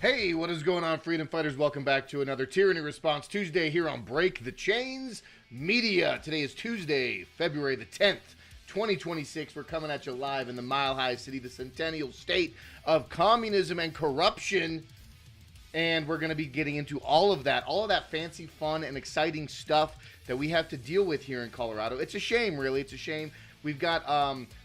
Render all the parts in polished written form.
Hey, what is going on, Freedom Fighters? Welcome back to another Tyranny Response Tuesday here on Break the Chains Media. Today is Tuesday, February the 10th, 2026. We're coming at you live in the Mile High City, the centennial state of communism and corruption. And we're going to be getting into all of that fancy, fun, and exciting stuff that we have to deal with here in Colorado. It's a shame, really. It's a shame. We've got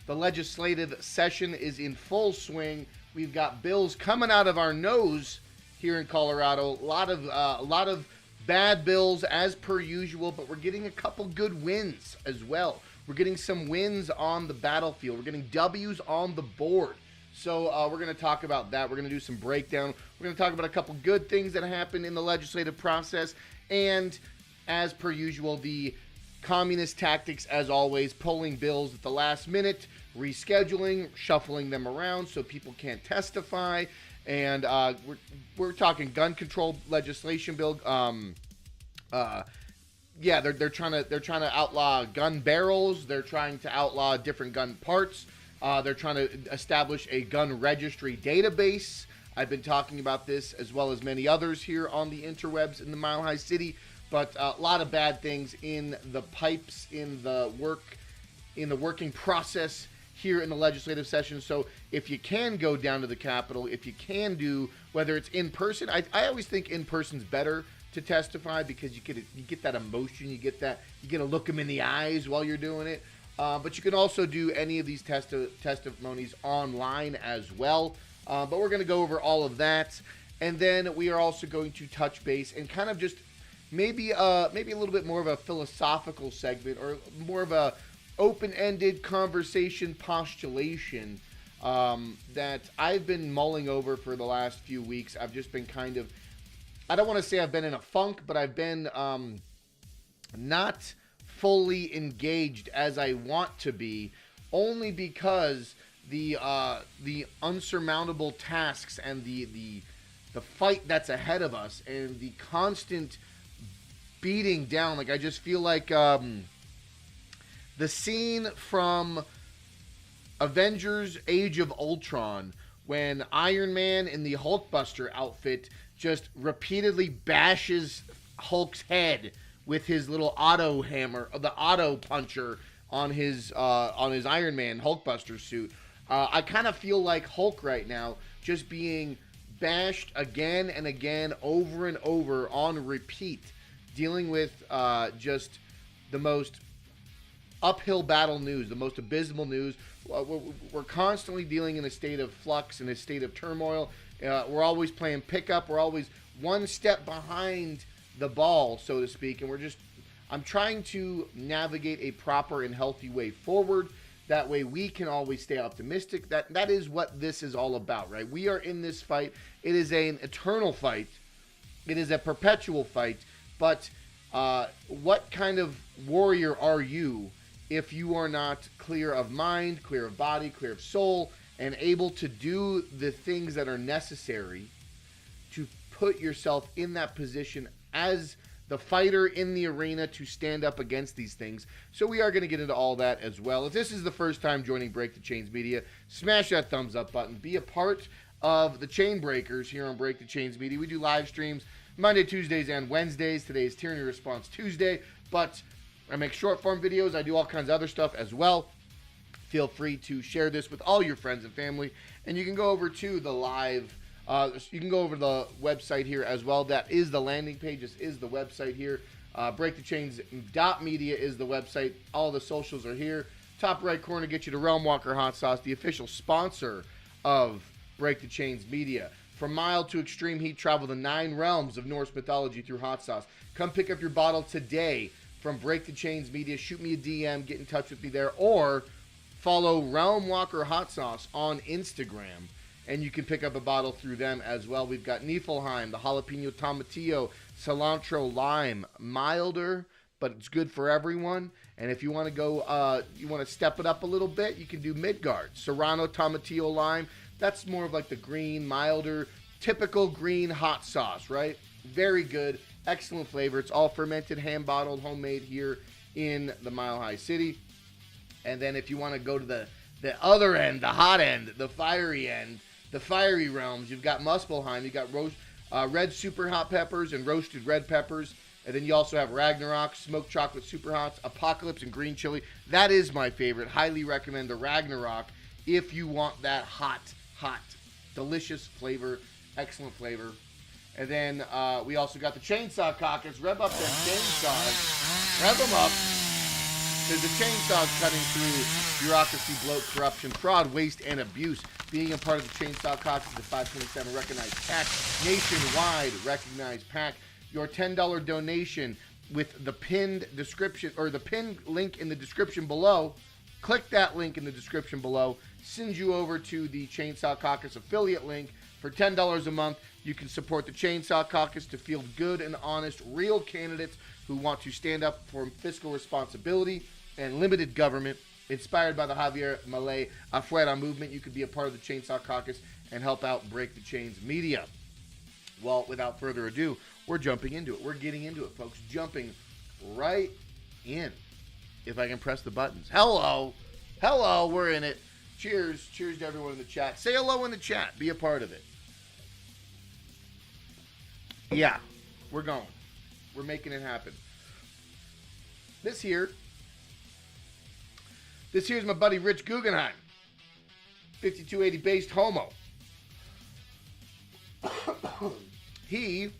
the legislative session is in full swing. We've got bills coming out of our nose here in Colorado. A lot of bad bills as per usual, but we're getting a couple good wins as well. We're getting some wins on the battlefield. We're getting W's on the board. So we're going to talk about that. We're going to do some breakdown. We're going to talk about a couple good things that happened in the legislative process. And as per usual, the communist tactics, as always, pulling bills at the last minute, rescheduling, shuffling them around so people can't testify. And we're talking gun control legislation bill. They're trying to outlaw gun barrels. They're trying to outlaw different gun parts. They're trying to establish a gun registry database. I've been talking about this as well as many others here on the interwebs in the Mile High City. But a lot of bad things in the pipes, in the working process here in the legislative session. So if you can go down to the Capitol, if you can do, whether it's in person, I always think in person's better to testify because you get that emotion, you get to look them in the eyes while you're doing it. But you can also do any of these testimonies online as well. But we're going to go over all of that. And then we are also going to touch base and kind of just maybe a little bit more of a philosophical segment or more of a open-ended conversation postulation that I've been mulling over for the last few weeks. I've just been I don't want to say I've been in a funk, but I've been not fully engaged as I want to be, only because the unsurmountable tasks and the fight that's ahead of us and the constant beating down. Like, I just feel like the scene from Avengers Age of Ultron when Iron Man in the Hulkbuster outfit just repeatedly bashes Hulk's head with his little auto hammer, the auto puncher on his Iron Man Hulkbuster suit. I kind of feel like Hulk right now, just being bashed again and again, over and over on repeat, dealing with just the most uphill battle news, the most abysmal news. We're constantly dealing in a state of flux, in a state of turmoil. We're always playing pickup. We're always one step behind the ball, so to speak, and I'm trying to navigate a proper and healthy way forward. That way we can always stay optimistic. That is what this is all about, right? We are in this fight. It is an eternal fight. It is a perpetual fight. But what kind of warrior are you if you are not clear of mind, clear of body, clear of soul, and able to do the things that are necessary to put yourself in that position as the fighter in the arena to stand up against these things? So we are going to get into all that as well. If this is the first time joining Break the Chains Media, smash that thumbs up button. Be a part of the Chain Breakers here on Break the Chains Media. We do live streams Monday, Tuesdays, and Wednesdays. Today is Tyranny Response Tuesday, but I make short form videos. I do all kinds of other stuff as well. Feel free to share this with all your friends and family. And you can go over to the live, you can go over to the website here as well. That is the landing page. This is the website here. BreakTheChains.media is the website. All the socials are here. Top right corner gets you to Realm Walker Hot Sauce, the official sponsor of Break the Chains Media. From mild to extreme heat, travel the 9 realms of Norse mythology through hot sauce. Come pick up your bottle today from Break the Chains Media. Shoot me a DM, get in touch with me there, or follow Realm Walker Hot Sauce on Instagram, and you can pick up a bottle through them as well. We've got Niflheim, the jalapeno tomatillo, cilantro lime, milder, but it's good for everyone. And if you want to go, you want to step it up a little bit, you can do Midgard, Serrano tomatillo lime. That's more of like the green, milder, typical green hot sauce, right? Very good, excellent flavor. It's all fermented, hand-bottled, homemade here in the Mile High City. And then if you want to go to the other end, the hot end, the fiery end, the fiery realms. You've got Muspelheim. You've got red super hot peppers and roasted red peppers. And then you also have Ragnarok, smoked chocolate super hots, Apocalypse, and green chili. That is my favorite. Highly recommend the Ragnarok if you want that hot, delicious flavor, excellent flavor. And then we also got the Chainsaw Caucus. Rev up them chainsaws. Rev them up. There's the chainsaws cutting through bureaucracy, bloat, corruption, fraud, waste, and abuse. Being a part of the Chainsaw Caucus, the 527 recognized PAC, nationwide recognized PAC. Your $10 donation with the pinned description or the pinned link in the description below. Click that link in the description below. Sends you over to the Chainsaw Caucus affiliate link. For $10 a month, you can support the Chainsaw Caucus to field good and honest, real candidates who want to stand up for fiscal responsibility and limited government. Inspired by the Javier Milei Afuera movement, you could be a part of the Chainsaw Caucus and help out Break the Chains Media. Well, without further ado, we're jumping into it. We're getting into it, folks. Jumping right in. If I can press the buttons. Hello. Hello. We're in it. Cheers. Cheers to everyone in the chat. Say hello in the chat. Be a part of it. Yeah. We're going. We're making it happen. This here's my buddy Rich Guggenheim. 5280 based homo. He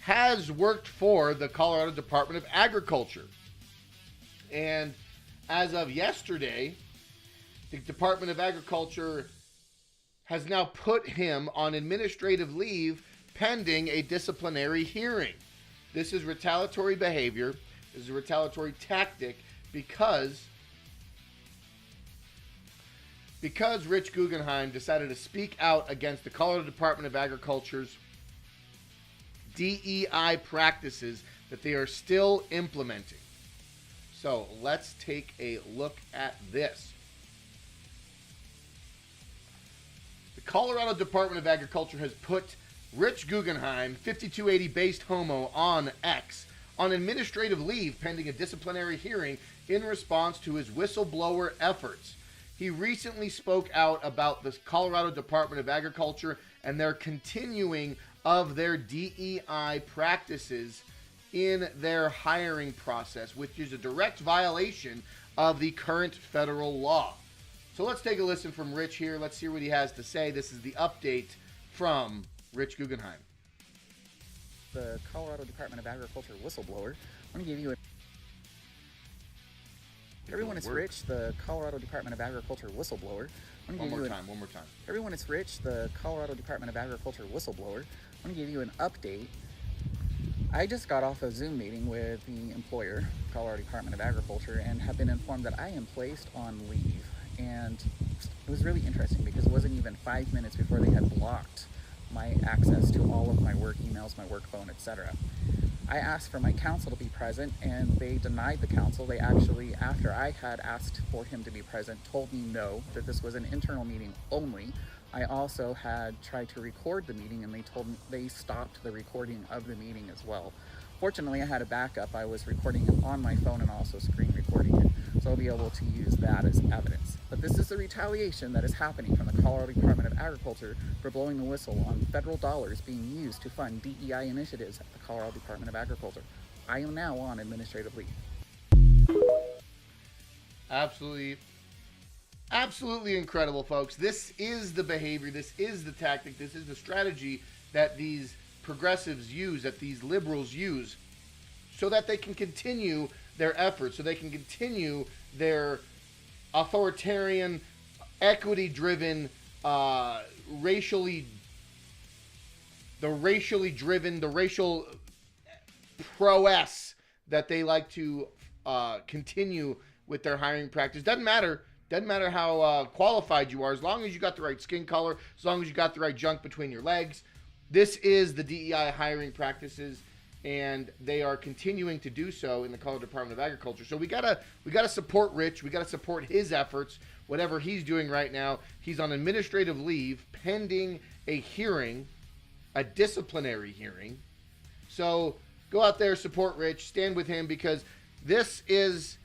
has worked for the Colorado Department of Agriculture. And as of yesterday, the Department of Agriculture has now put him on administrative leave pending a disciplinary hearing. This is retaliatory behavior. This is a retaliatory tactic because Rich Guggenheim decided to speak out against the Colorado Department of Agriculture's DEI practices that they are still implementing. So let's take a look at this. The Colorado Department of Agriculture has put Rich Guggenheim, 5280 based homo, on X on administrative leave pending a disciplinary hearing in response to his whistleblower efforts. He recently spoke out about the Colorado Department of Agriculture and their continuing of their DEI practices in their hiring process, which is a direct violation of the current federal law. So let's take a listen from Rich here. Let's hear what he has to say. This is the update from Rich Guggenheim. The Colorado Department of Agriculture whistleblower. I'm going to give you a... Everyone, it's Rich, the Colorado Department of Agriculture whistleblower. One more time. Everyone, it's Rich, the Colorado Department of Agriculture whistleblower. I'm going to give you an update. I just got off a Zoom meeting with the employer, Colorado Department of Agriculture, and have been informed that I am placed on leave. And it was really interesting because it wasn't even 5 minutes before they had blocked my access to all of my work emails, my work phone, etc. I asked for my counsel to be present, and they denied the counsel. They actually, after I had asked for him to be present, told me no, that this was an internal meeting only. I also had tried to record the meeting, and they told me they stopped the recording of the meeting as well. Fortunately, I had a backup. I was recording it on my phone and also screen recording it, so I'll be able to use that as evidence. But this is the retaliation that is happening from the Colorado Department of Agriculture for blowing the whistle on federal dollars being used to fund DEI initiatives at the Colorado Department of Agriculture. I am now on administrative leave. Absolutely incredible, folks. This is the behavior, this is the tactic, this is the strategy that these progressives use, that these liberals use, so that they can continue their efforts, so they can continue their authoritarian, equity-driven, racial prowess that they like to continue with their hiring practice. Doesn't matter how qualified you are, as long as you got the right skin color, as long as you got the right junk between your legs. This is the DEI hiring practices, and they are continuing to do so in the Colorado Department of Agriculture. So we gotta support Rich. We gotta support his efforts, whatever he's doing right now. He's on administrative leave pending a hearing, a disciplinary hearing. So go out there, support Rich, stand with him, because this is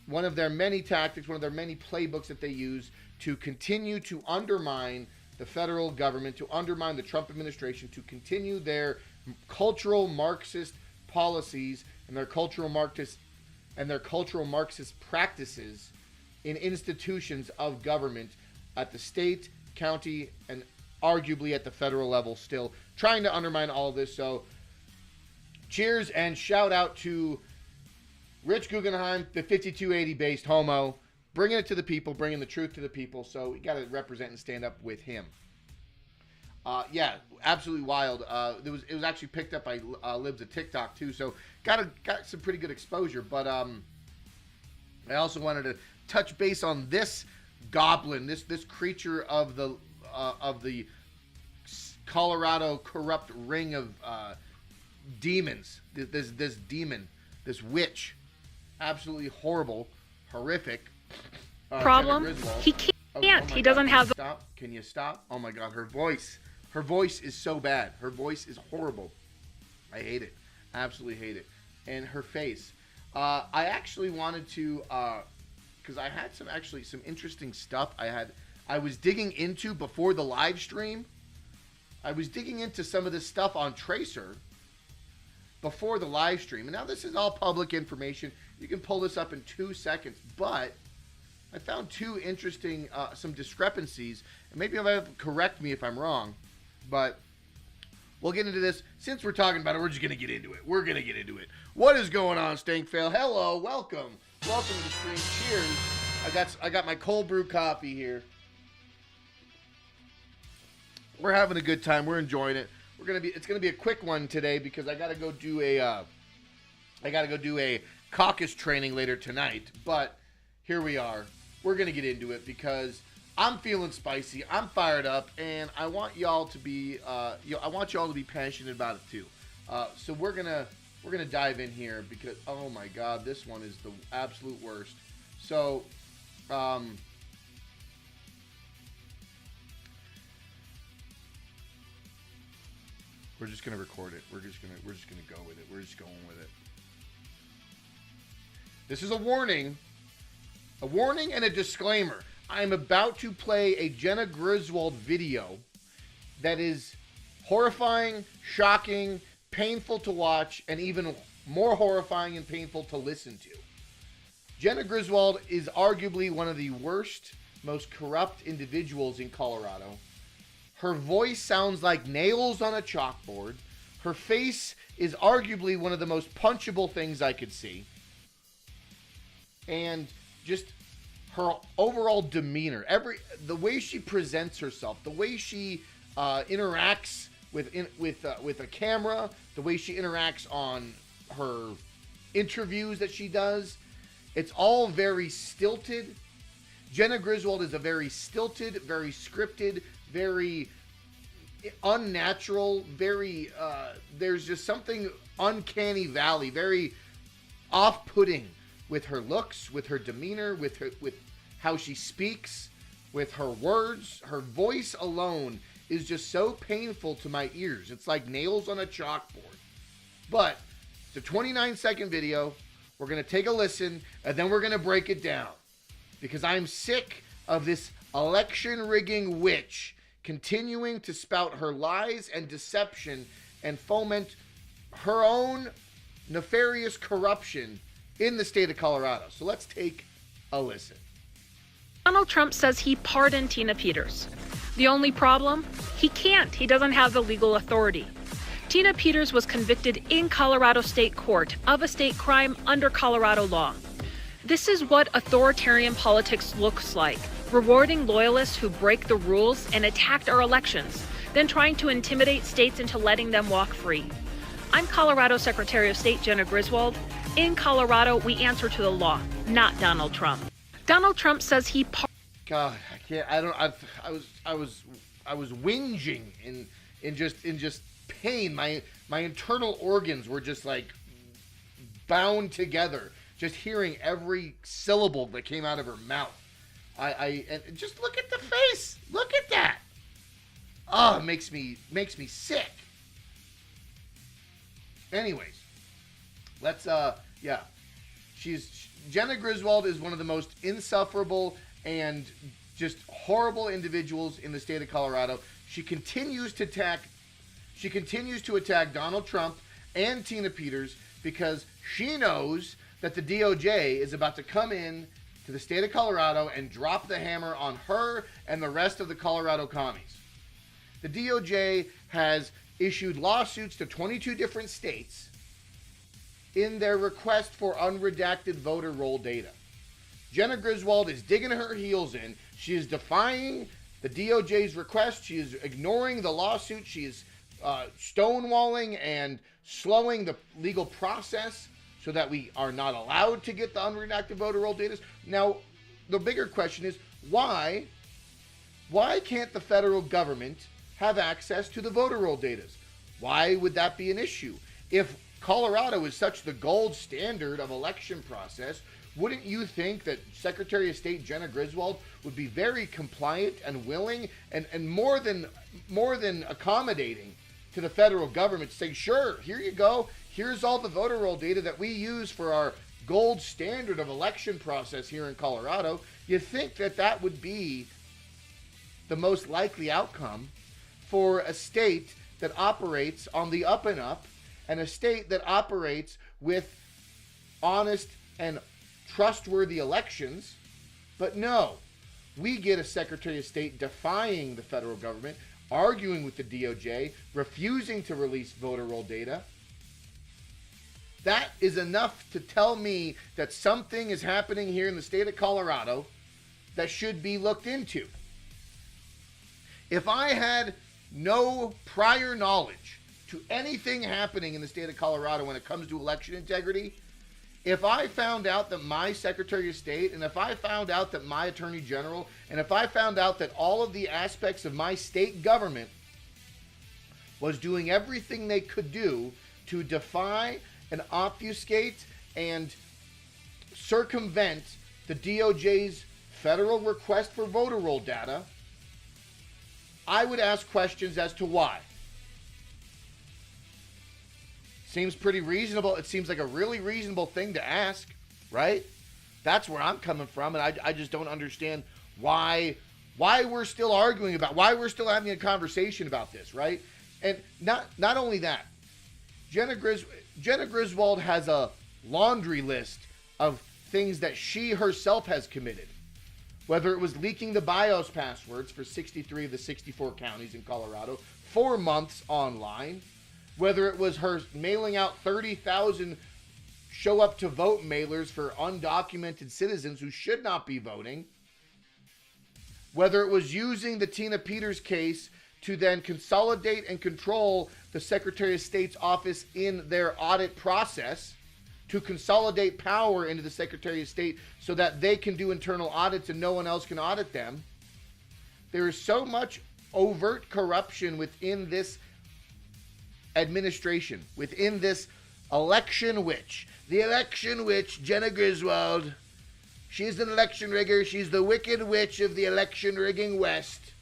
one of their many tactics, one of their many playbooks that they use to continue to undermine the federal government, to undermine the Trump administration, to continue their cultural Marxist policies and their cultural Marxist practices in institutions of government at the state, county, and arguably at the federal level, still trying to undermine all of this. So cheers and shout out to Rich Guggenheim, the 5280 based homo, bringing it to the people, bringing the truth to the people. So we got to represent and stand up with him. Yeah, absolutely wild. It was actually picked up by Libs of TikTok too, so got some pretty good exposure. But I also wanted to touch base on this goblin, this creature of the Colorado corrupt ring of demons. This demon, this witch, absolutely horrible, horrific. Problem. He can't. He doesn't have. Stop. Can you stop? Oh my God, her voice. Her voice is so bad. Her voice is horrible. I hate it. Absolutely hate it. And her face. I actually wanted to, because I had some interesting stuff. I was digging into before the live stream. I was digging into some of this stuff on Tracer before the live stream. And now this is all public information. You can pull this up in 2 seconds. But I found two interesting, some discrepancies. And maybe you'll have to correct me if I'm wrong. But we'll get into this. Since we're talking about it, we're just going to get into it. We're going to get into it. What is going on, Stankfail? Hello, welcome. Welcome to the stream. Cheers. I got my cold brew coffee here. We're having a good time. We're enjoying it. It's gonna be a quick one today because I gotta go do a caucus training later tonight. But here we are. We're gonna get into it because I'm feeling spicy. I'm fired up, and I want y'all to be passionate about it too. So we're gonna dive in here because oh my God, this one is the absolute worst. So, we're just gonna record it. We're just gonna go with it. We're just going with it. This is a warning and a disclaimer. I'm about to play a Jenna Griswold video that is horrifying, shocking, painful to watch, and even more horrifying and painful to listen to. Jenna Griswold is arguably one of the worst, most corrupt individuals in Colorado. Her voice sounds like nails on a chalkboard. Her face is arguably one of the most punchable things I could see. And just her overall demeanor, the way she presents herself, the way she interacts with a camera, the way she interacts on her interviews that she does, it's all very stilted. Jenna Griswold is a very stilted, very scripted, very unnatural, very there's just something uncanny valley, very off-putting with her looks, with her demeanor, with how she speaks, with her words. Her voice alone is just so painful to my ears. It's like nails on a chalkboard. But it's a 29-second video. We're going to take a listen, and then we're going to break it down. Because I'm sick of this election rigging witch continuing to spout her lies and deception and foment her own nefarious corruption in the state of Colorado. So let's take a listen. Donald Trump says he pardoned Tina Peters. The only problem? He can't. He doesn't have the legal authority. Tina Peters was convicted in Colorado State Court of a state crime under Colorado law. This is what authoritarian politics looks like, rewarding loyalists who break the rules and attacked our elections, then trying to intimidate states into letting them walk free. I'm Colorado Secretary of State Jenna Griswold. In Colorado, we answer to the law, not Donald Trump. Donald Trump says he God, I can't. I was whinging in just pain. My internal organs were just like bound together. Just hearing every syllable that came out of her mouth. And just look at the face. Look at that. Oh, it makes me sick. Anyways, let's Jenna Griswold is one of the most insufferable and just horrible individuals in the state of Colorado. She continues to attack Donald Trump and Tina Peters because she knows that the DOJ is about to come in to the state of Colorado and drop the hammer on her and the rest of the Colorado commies. The DOJ has issued lawsuits to 22 different states in their request for unredacted voter roll data. Jenna Griswold is digging her heels in. She is defying the DOJ's request. She is ignoring the lawsuit. She is stonewalling and slowing the legal process so that we are not allowed to get the unredacted voter roll data. Now, the bigger question is, why can't the federal government have access to the voter roll data? Why would that be an issue? If Colorado is such the gold standard of election process, wouldn't you think that Secretary of State Jenna Griswold would be very compliant and willing and more than accommodating to the federal government to say, sure, here you go. Here's all the voter roll data that we use for our gold standard of election process here in Colorado. You'd think that that would be the most likely outcome for a state that operates on the up and up and a state that operates with honest and trustworthy elections. But no, we get a Secretary of State defying the federal government, arguing with the DOJ, refusing to release voter roll data. That is enough to tell me that something is happening here in the state of Colorado that should be looked into. If I had no prior knowledge to anything happening in the state of Colorado when it comes to election integrity, if I found out that my Secretary of State, and if I found out that my Attorney General, and if I found out that all of the aspects of my state government was doing everything they could do to defy and obfuscate and circumvent the DOJ's federal request for voter roll data, I would ask questions as to why. Seems pretty reasonable. It seems like a really reasonable thing to ask, right? That's where I'm coming from, and I just don't understand why we're still arguing about, why we're still having a conversation about this, right? And not only that, Jenna Griswold has a laundry list of things that she herself has committed. Whether it was leaking the BIOS passwords for 63 of the 64 counties in Colorado, 4 months online, whether it was her mailing out 30,000 show up to vote mailers for undocumented citizens who should not be voting, whether it was using the Tina Peters case to then consolidate and control the Secretary of State's office in their audit process, to consolidate power into the Secretary of State so that they can do internal audits and no one else can audit them. There is so much overt corruption within this administration, within this election witch. The election witch, Jenna Griswold. She's an election rigger. She's the wicked witch of the election rigging West.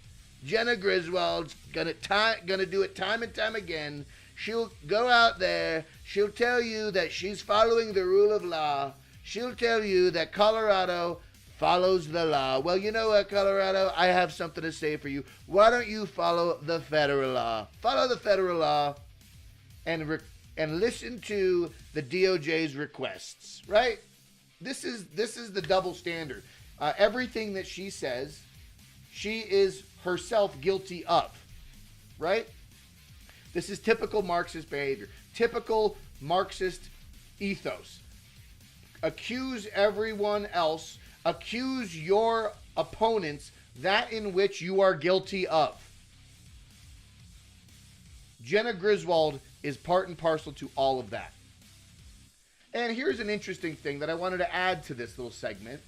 Jenna Griswold's gonna do it time and time again. She'll go out there. She'll tell you that she's following the rule of law. She'll tell you that Colorado follows the law. Well, you know what, Colorado? I have something to say for you. Why don't you follow the federal law? Follow the federal law and listen to the DOJ's requests, right? This is the double standard. Everything that she says, she is herself guilty of, right? This is typical Marxist behavior, typical Marxist ethos. Accuse everyone else, accuse your opponents that in which you are guilty of. Jenna Griswold is part and parcel to all of that. And here's an interesting thing that I wanted to add to this little segment.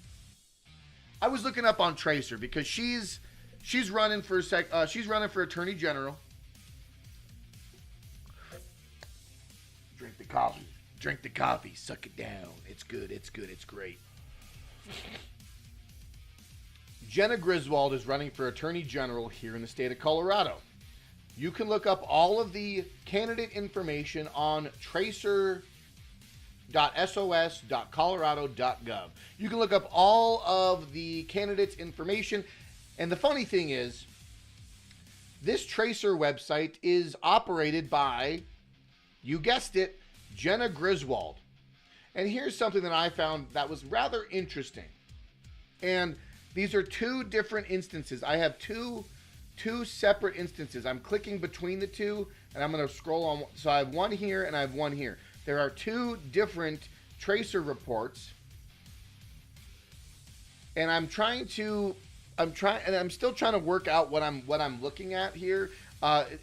I was looking up on Tracer because she's running for Attorney General. Drink the coffee, suck it down. It's good, it's great. Jenna Griswold is running for Attorney General here in the state of Colorado. You can look up all of the candidate information on Tracer tracer.sos.colorado.gov. You can look up all of the candidates' information. And the funny thing is, this Tracer website is operated by, you guessed it, Jenna Griswold. And here's something that I found that was rather interesting. And these are two different instances. I have two separate instances. I'm clicking between the two, and I'm going to scroll on. So I have one here and I have one here. There are two different Tracer reports. And I'm still trying to work out what I'm looking at here,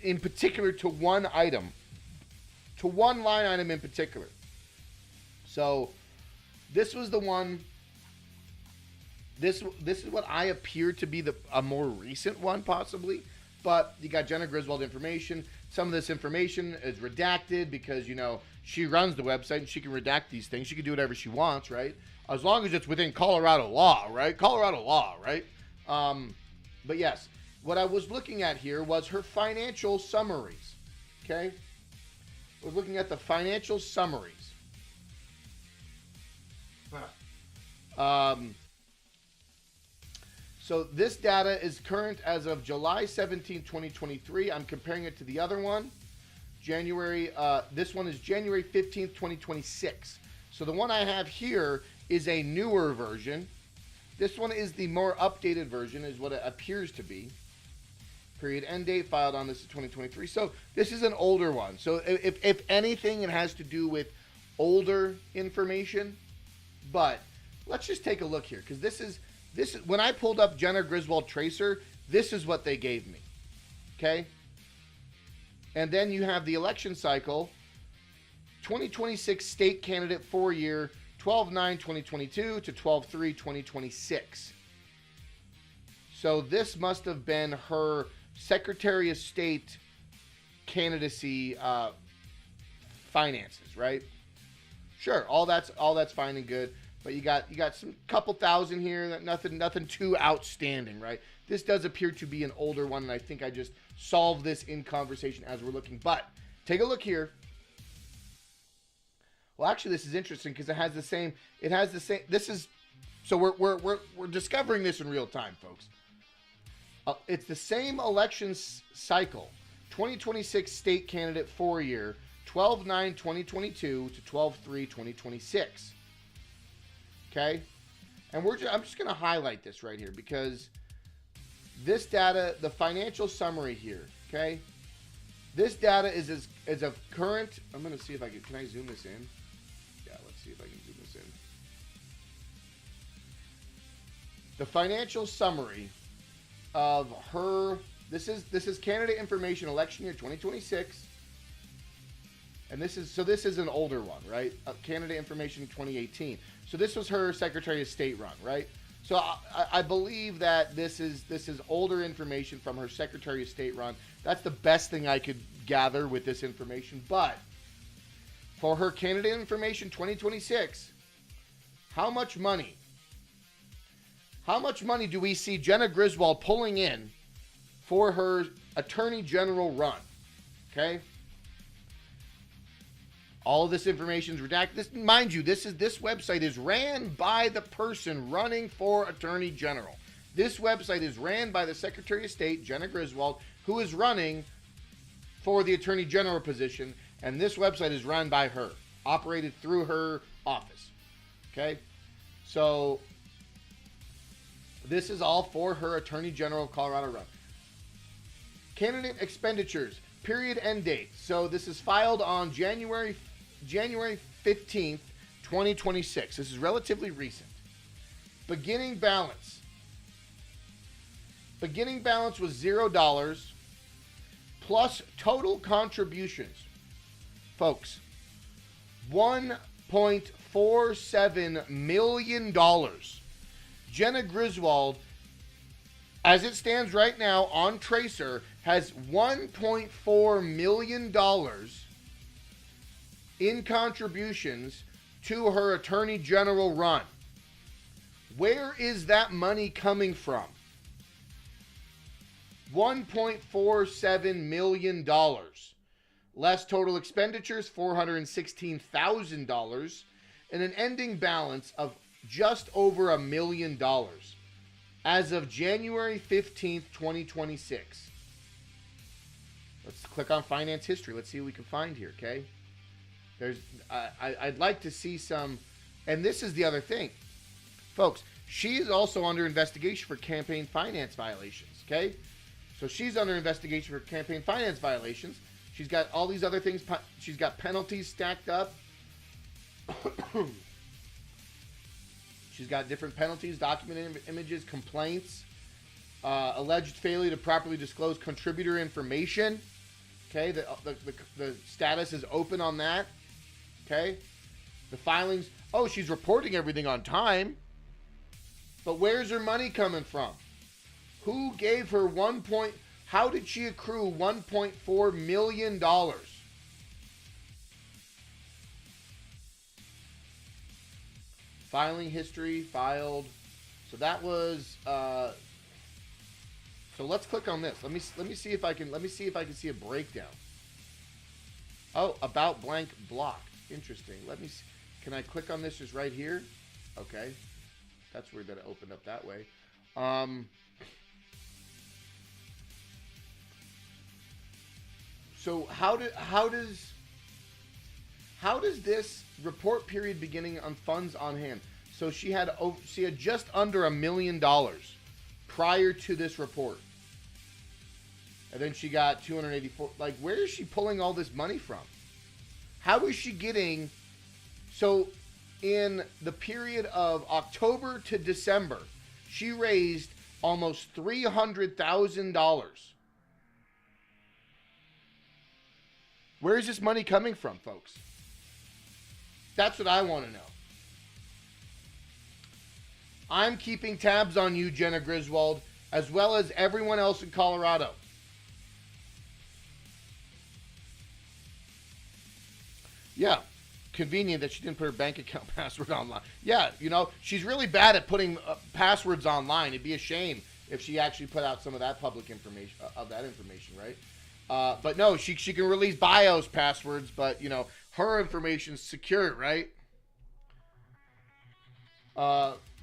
in particular to one item, to one line item in particular. So this was the one. This is what I appear to be a more recent one, possibly. But you got Jenna Griswold information. Some of this information is redacted because, she runs the website and she can redact these things. She can do whatever she wants, right? As long as it's within Colorado law, right? Colorado law, right? But yes, what I was looking at here was her financial summaries. Okay? We're looking at the financial summaries. So this data is current as of July 17, 2023. I'm comparing it to the other one. This one is January 15th, 2026. So the one I have here is a newer version. This one is the more updated version, is what it appears to be. Period. End date filed on this is 2023. So this is an older one. So if anything, it has to do with older information. But let's just take a look here, because this is when I pulled up Jenna Griswold Tracer, this is what they gave me. Okay? And then you have the election cycle, 2026 state candidate 4-year, 12/9/2022 to 12/3/2026. So this must have been her Secretary of State candidacy finances, right? Sure, all that's fine and good. But you got some couple thousand here, nothing too outstanding, right? This does appear to be an older one, and I think I just solved this in conversation as we're looking. But take a look here. Well, actually, this is interesting because it has the same. This is so we're discovering this in real time, folks. It's the same election cycle, 2026 state candidate 4-year, 12/9/2022 to 12/3/2026. Okay, and I'm just going to highlight this right here because this data, the financial summary here, okay, this data is of current. I'm going to see if I can I zoom this in? Yeah, let's see if I can zoom this in. The financial summary of her. This is candidate information election year 2026. And this is an older one, right? Candidate information 2018. So this was her Secretary of State run, right? So I believe that this is older information from her Secretary of State run. That's the best thing I could gather with this information. But for her candidate information 2026, how much money do we see Jenna Griswold pulling in for her Attorney General run? Okay? All of this information is redacted. Mind you, this website is ran by the person running for Attorney General. This website is ran by the Secretary of State, Jenna Griswold, who is running for the Attorney General position, and this website is run by her, operated through her office. Okay? So this is all for her Attorney General of Colorado run. Candidate expenditures, period end date. So this is filed on January 15th, 2026. This is relatively recent. Beginning balance. Beginning balance was $0 plus total contributions. Folks, $1.47 million. Jenna Griswold, as it stands right now on Tracer, has $1.4 million in contributions to her Attorney General run. Where is that money coming from? $1.47 million. Less total expenditures, $416,000. and an ending balance of just over $1 million as of January 15th, 2026. Let's click on finance history. Let's see what we can find here, okay? I'd like to see some, and this is the other thing. Folks, she is also under investigation for campaign finance violations, okay? So she's under investigation for campaign finance violations. She's got all these other things. She's got penalties stacked up. She's got different penalties, documented images, complaints, alleged failure to properly disclose contributor information. Okay, the status is open on that. Okay, the filings. Oh, she's reporting everything on time. But where's her money coming from? Who gave her how did she accrue $1.4 million? Filing history, filed. So that was so let's click on this. Let me see if I can see a breakdown. Oh, about blank block. Interesting. Let me see. Can I click on this just right here? Okay. That's weird that it opened up that way. So how does this report period beginning on funds on hand? So she had just under $1 million prior to this report, and then she got 284. Like, where is she pulling all this money from? How is she getting? So, in the period of October to December, she raised almost $300,000. Where is this money coming from, folks? That's what I want to know. I'm keeping tabs on you, Jenna Griswold, as well as everyone else in Colorado. Yeah, convenient that she didn't put her bank account password online. Yeah, she's really bad at putting passwords online. It'd be a shame if she actually put out some of that public information, right? But no, she can release BIOS passwords, but, her information's secure, right?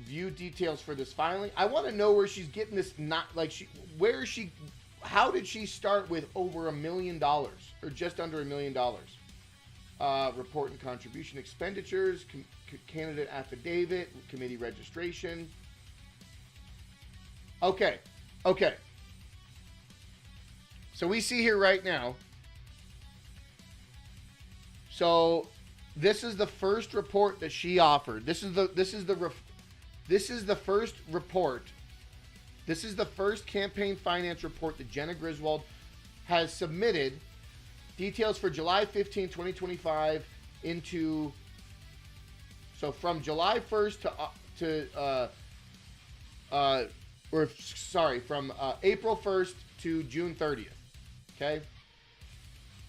View details for this filing. I want to know where she's getting this. How did she start with over $1 million or just under $1 million? Report and contribution expenditures, candidate affidavit, committee registration. Okay. So we see here right now. So this is the first report that she offered. This is the first report. This is the first campaign finance report that Jenna Griswold has submitted. Details for July 15, 2025 from July 1st from April 1st to June 30th. Okay.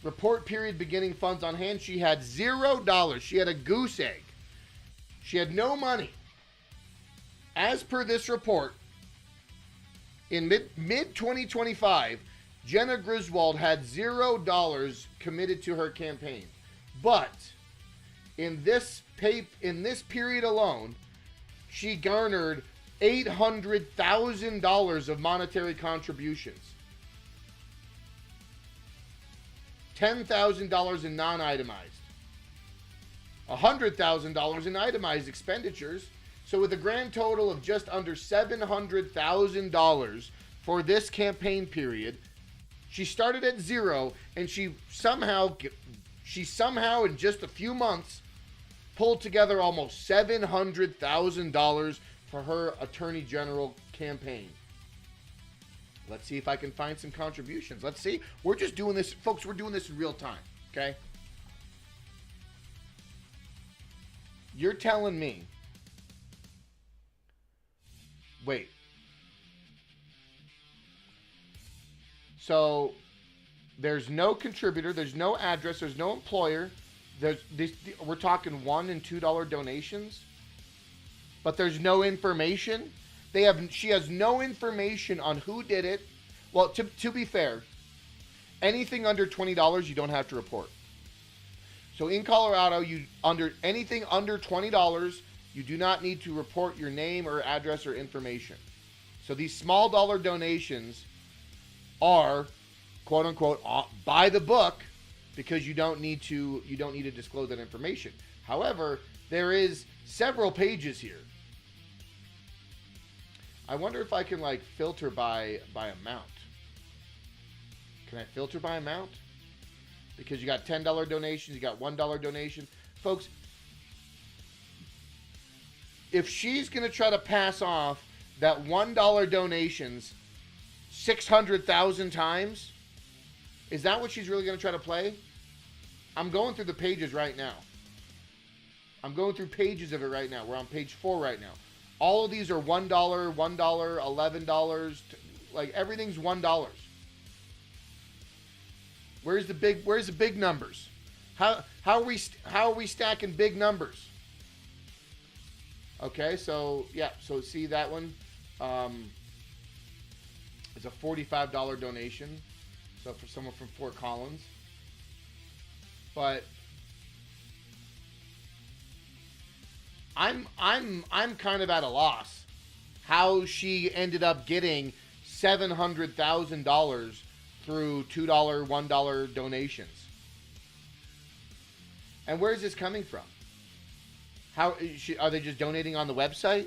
Report period beginning funds on hand. She had $0. She had a goose egg. She had no money. As per this report, in mid 2025, Jenna Griswold had $0 committed to her campaign. But in this period alone, she garnered $800,000 of monetary contributions. $10,000 in non-itemized. $100,000 in itemized expenditures. So with a grand total of just under $700,000 for this campaign period, she started at zero, and she somehow in just a few months pulled together almost $700,000 for her attorney general campaign. Let's see if I can find some contributions. Let's see. We're just doing this, folks. We're doing this in real time. Okay. You're telling me. Wait. So there's no contributor, there's no address, there's no employer. We're talking $1 and $2 donations, but there's no information. She has no information on who did it. Well, to be fair, anything under $20 you don't have to report. So in Colorado, you under anything under $20, you do not need to report your name or address or information. So these small dollar donations are, quote unquote, by the book, because you don't need to disclose that information. However, there is several pages here. I wonder if I can like filter by amount. Can I filter by amount? Because you got $10 donations, you got $1 donations. Folks, if she's going to try to pass off that $1 donations 600,000 times, is that what she's really going to try to play? I'm going through the pages right now. I'm going through pages of it right now. We're on page 4 right now. All of these are $1, $1, $11, like everything's $1. Where's the big numbers? How are we stacking big numbers? Okay, so yeah, so see that one. It's a $45 donation. So for someone from Fort Collins. But I'm kind of at a loss how she ended up getting $700,000 through $2, $1 donations. And where is this coming from? Are they just donating on the website?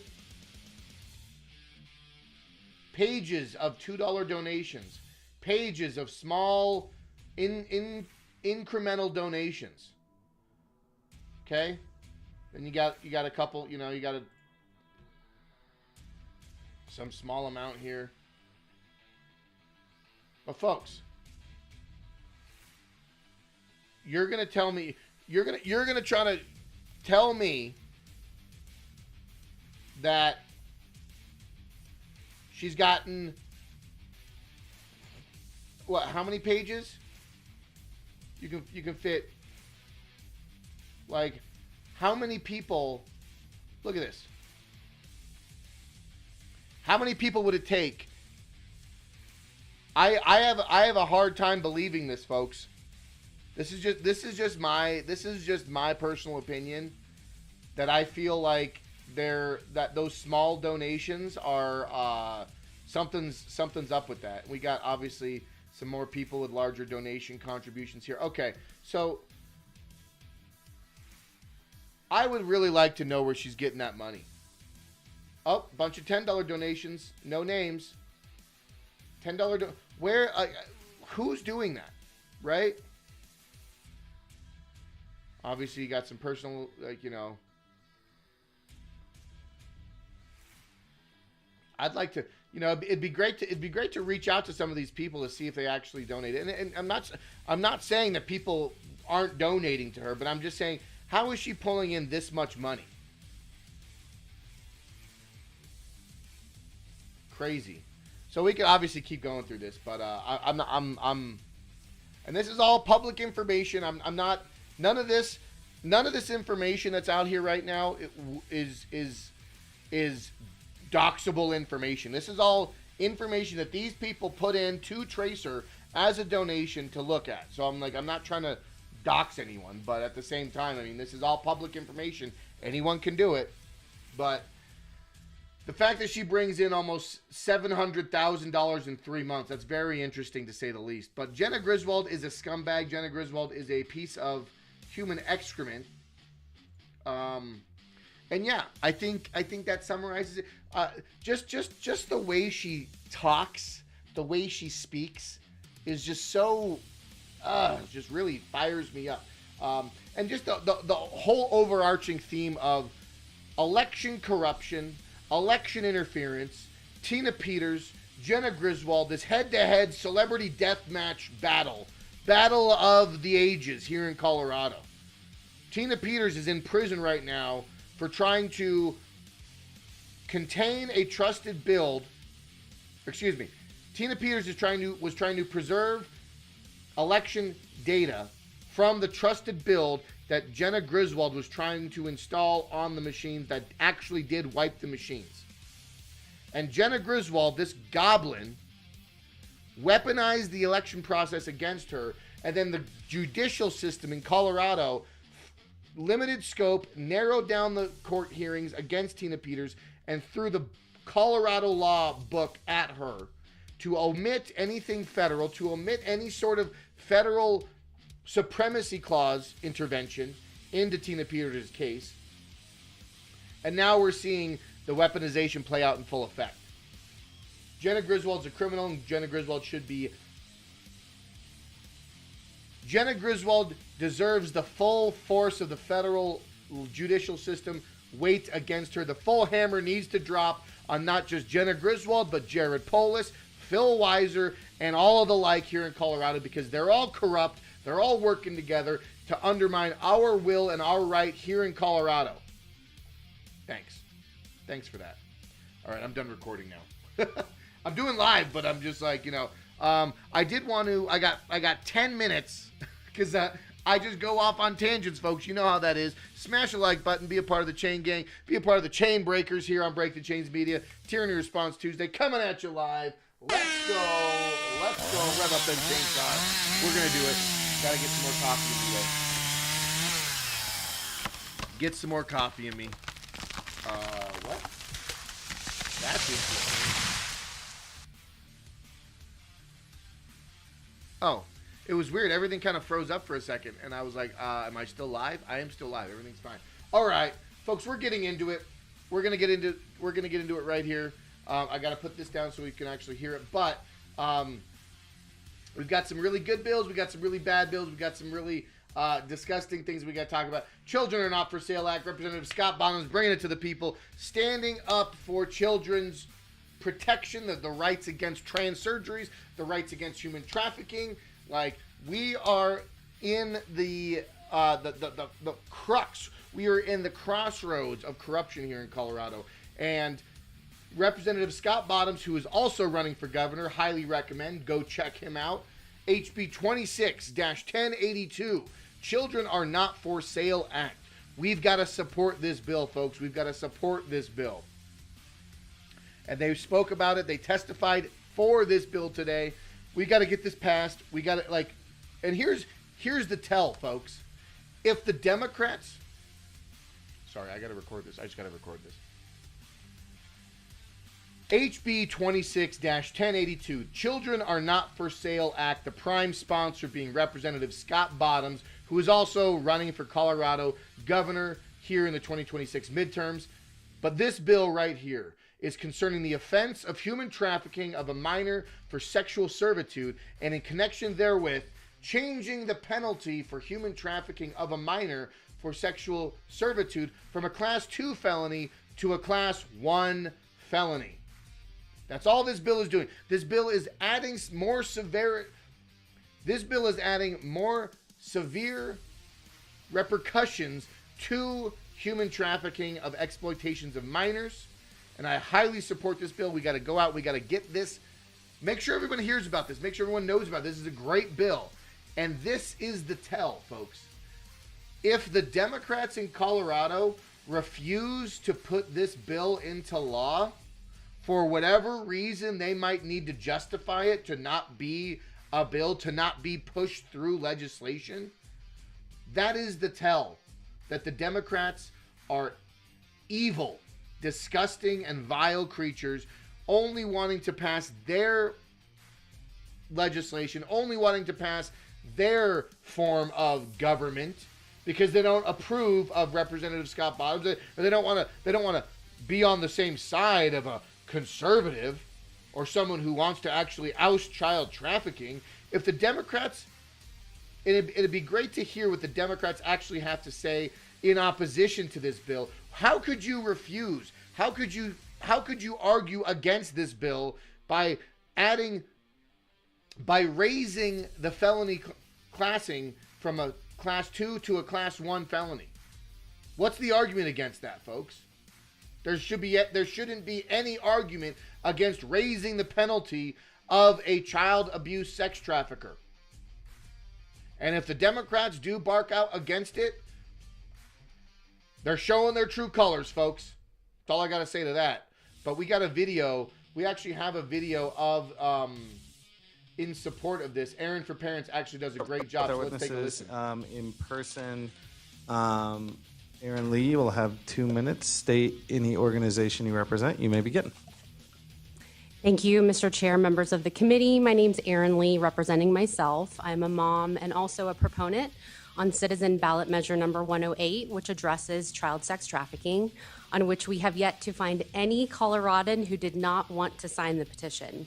Pages of $2 donations, pages of small incremental donations. Okay? Then you got a couple, you got some small amount here. But folks, you're going to tell me, you're going to try to tell me that she's gotten what? How many pages? You can fit. Like, how many people? Look at this. How many people would it take? I have a hard time believing this, folks. This is just my personal opinion, that I feel like those small donations are something's up with that. We got obviously some more people with larger donation contributions here. Okay, so I would really like to know where she's getting that money. Oh, bunch of $10 donations, no names. $10 where who's doing that, right? Obviously, you got some personal, I'd like to, it'd be great to reach out to some of these people to see if they actually donate. And I'm not saying that people aren't donating to her, but I'm just saying, how is she pulling in this much money? Crazy. So we could obviously keep going through this, but I'm and this is all public information. I'm not. None of this information that's out here right now is doxable information. This is all information that these people put in to Tracer as a donation to look at. So I'm not trying to dox anyone, but at the same time, I mean, this is all public information. Anyone can do it. But the fact that she brings in almost $700,000 in 3 months, that's very interesting to say the least. But Jenna Griswold is a scumbag. Jenna Griswold is a piece of human excrement. And yeah, I think that summarizes it. Just the way she talks, the way she speaks is just so, just really fires me up. And just the whole overarching theme of election corruption, election interference, Tina Peters, Jenna Griswold, this head-to-head celebrity deathmatch battle of the ages here in Colorado. Tina Peters is in prison right now for trying to contain a trusted build. Excuse me. Tina Peters was trying to preserve election data from the trusted build that Jenna Griswold was trying to install on the machines that actually did wipe the machines. And Jenna Griswold, this goblin, weaponized the election process against her, and then the judicial system in Colorado limited scope, narrowed down the court hearings against Tina Peters, and threw the Colorado law book at her to omit anything federal, to omit any sort of federal supremacy clause intervention into Tina Peters' case. And now we're seeing the weaponization play out in full effect. Jenna Griswold's a criminal, and Jenna Griswold deserves the full force of the federal judicial system weight against her. The full hammer needs to drop on not just Jenna Griswold, but Jared Polis, Phil Weiser, and all of the like here in Colorado, because they're all corrupt. They're all working together to undermine our will and our right here in Colorado. Thanks for that. All right, I'm done recording now. I'm doing live, but I'm just like, I did want to, I got 10 minutes because I just go off on tangents, folks. You know how that is. Smash the like button, be a part of the chain gang, be a part of the chain breakers here on Break the Chains Media. Tyranny Response Tuesday, coming at you live. Let's go, rev up them chainsaws. We're going to do it. Gotta get some more coffee in me, though. Get some more coffee in me. What? That's interesting. Oh, it was weird. Everything kind of froze up for a second, and I was like, am I still live? I am still live. Everything's fine. All right, folks, we're getting into it. We're gonna get into it right here. I gotta put this down so we can actually hear it. But we've got some really good bills. We got some really bad bills. We got some really disgusting things we got to talk about. Children Are Not for Sale Act. Representative Scott Bonham's bringing it to the people, standing up for children's protection, the rights against trans surgeries, the rights against human trafficking. Like, we are in the crux. We are in the crossroads of corruption here in Colorado. And Representative Scott Bottoms, who is also running for governor, highly recommend. Go check him out. HB 26-1082, Children Are Not for Sale Act. We've got to support this bill, folks. We've got to support this bill. And they spoke about it. They testified for this bill today. We got to get this passed. We got to, and here's the tell, folks. If the Democrats, sorry, I got to record this. I just got to record this. HB 26-1082, Children Are Not for Sale Act, the prime sponsor being Representative Scott Bottoms, who is also running for Colorado governor here in the 2026 midterms. But this bill right here is concerning the offense of human trafficking of a minor for sexual servitude, and in connection therewith, changing the penalty for human trafficking of a minor for sexual servitude from a Class 2 felony to a Class 1 felony. That's all this bill is doing. This bill is adding more severe repercussions to human trafficking of exploitations of minors. And I highly support this bill. We got to go out. We got to get this. Make sure everyone hears about this. Make sure everyone knows about this. This is a great bill. And this is the tell, folks. If the Democrats in Colorado refuse to put this bill into law, for whatever reason they might need to justify it to not be a bill, to not be pushed through legislation, that is the tell that the Democrats are evil, disgusting, and vile creatures, only wanting to pass their legislation, only wanting to pass their form of government because they don't approve of Representative Scott Bottoms, or they don't want to be on the same side of a conservative or someone who wants to actually oust child trafficking. If the Democrats, it'd be great to hear what the Democrats actually have to say in opposition to this bill. How could you refuse? How could you argue against this bill by raising the felony classing from a Class 2 to a Class 1 felony? What's the argument against that, folks? There shouldn't be any argument against raising the penalty of a child abuse sex trafficker. And if the Democrats do bark out against it, they're showing their true colors, folks. That's all I got to say to that. But we got a video. We actually have a video of in support of this. Aaron for Parents actually does a great job. Other So let's take a witnesses listen. in person Aaron Lee, you will have 2 minutes. State any organization you represent. You may begin. Thank you, Mr. Chair, members of the committee. My name's Erin Lee, representing myself. I'm a mom and also a proponent on citizen ballot measure number 108, which addresses child sex trafficking, on which we have yet to find any Coloradan who did not want to sign the petition.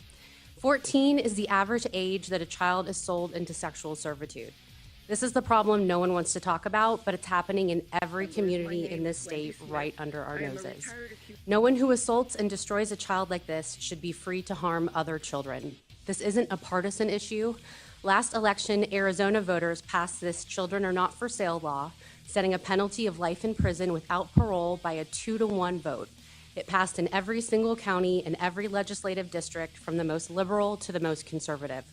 14 is the average age that a child is sold into sexual servitude. This is the problem no one wants to talk about, but it's happening in every community in this state right under our noses. No one who assaults and destroys a child like this should be free to harm other children. This isn't a partisan issue. Last election, Arizona voters passed this children are not for sale law, setting a penalty of life in prison without parole by a 2-to-1 vote. It passed in every single county and every legislative district, from the most liberal to the most conservative.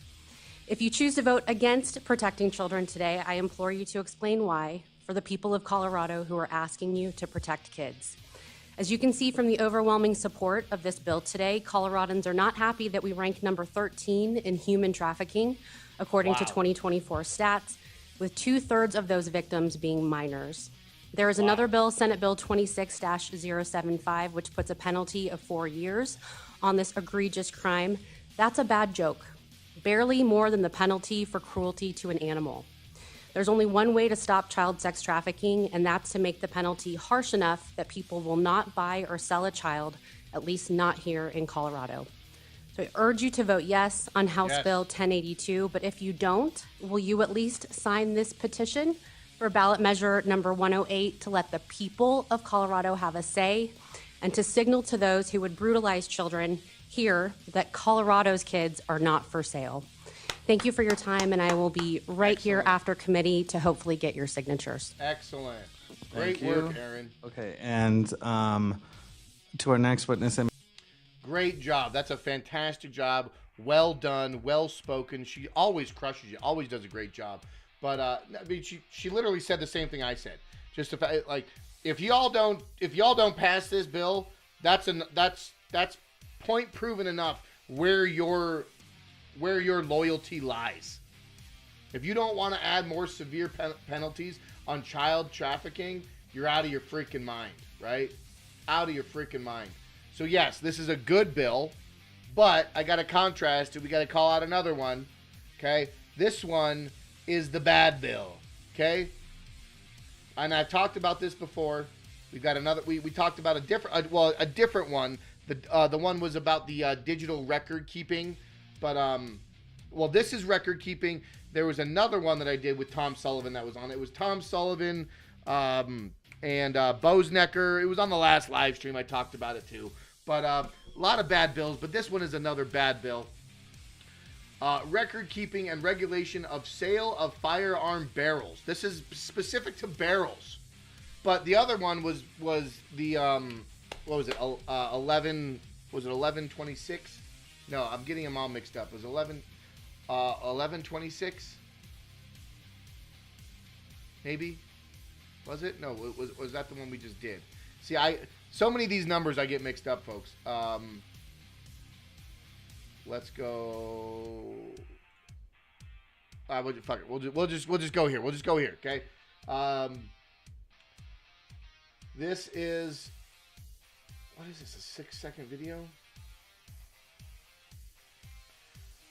If you choose to vote against protecting children today, I implore you to explain why for the people of Colorado who are asking you to protect kids. As you can see from the overwhelming support of this bill today, Coloradans are not happy that we rank number 13 in human trafficking, according to 2024 stats, with 2/3 of those victims being minors. There is another bill, Senate Bill 26-075, which puts a penalty of 4 years on this egregious crime. That's a bad joke. Barely more than the penalty for cruelty to an animal. There's only one way to stop child sex trafficking, and that's to make the penalty harsh enough that people will not buy or sell a child, at least not here in Colorado. So I urge you to vote yes on House Bill 1082, but if you don't, will you at least sign this petition for ballot measure number 108 to let the people of Colorado have a say and to signal to those who would brutalize children here that Colorado's kids are not for sale. Thank you for your time, and I will be right here after committee to hopefully get your signatures. Excellent. Thank Great you. work, Aaron. Okay, and to our next witness. Great job. That's a fantastic job. Well done. Well spoken. She always crushes you. Always does a great job. But I mean, she literally said the same thing I said. Just if y'all don't pass this bill, that's point proven enough where your loyalty lies. If you don't want to add more severe penalties on child trafficking, you're out of your freaking mind, right? Out of your freaking mind. So yes, this is a good bill, but I got to contrast it. We got to call out another one, okay? This one is the bad bill, okay? And I've talked about this before. We've got another. We talked about a different one. The one was about the digital record keeping, but this is record keeping. There was another one that I did with Tom Sullivan that was on. It was Tom Sullivan and Bosnecker. It was on the last live stream. I talked about it too. But a lot of bad bills, but this one is another bad bill. Record keeping and regulation of sale of firearm barrels. This is specific to barrels. But the other one was the what was it? 11 was it 1126? No, I'm getting them all mixed up. It was 1126? Maybe? Was it? No, was that the one we just did? See, so many of these numbers I get mixed up, folks. Let's go. Fuck it. We'll just go here. We'll just go here. Okay. This is. What is this? A 6-second video?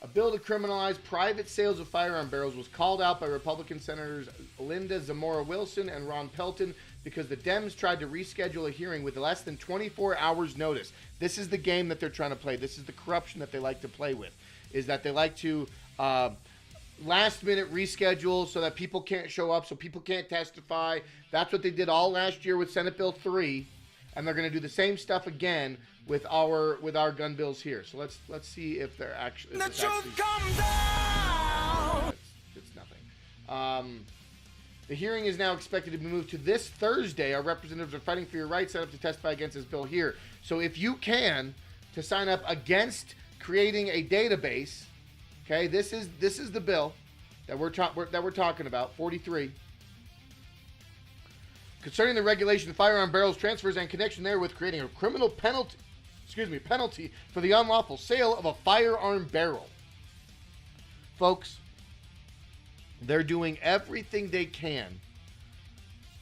A bill to criminalize private sales of firearm barrels was called out by Republican Senators Linda Zamora Wilson and Ron Pelton because the Dems tried to reschedule a hearing with less than 24 hours notice. This is the game that they're trying to play. This is the corruption that they like to play with, is that they like to last minute reschedule so that people can't show up, so people can't testify. That's what they did all last year with Senate Bill 3, and they're going to do the same stuff again with our gun bills here. So let's see if they're actually. The truth comes out. It's nothing. The hearing is now expected to be moved to this Thursday. Our representatives are fighting for your rights set up to testify against this bill here. So if you can, to sign up against creating a database, okay, this is the bill that we're talking about, 43. Concerning the regulation of firearm barrels, transfers, and connection therewith, creating a criminal penalty for the unlawful sale of a firearm barrel. Folks, they're doing everything they can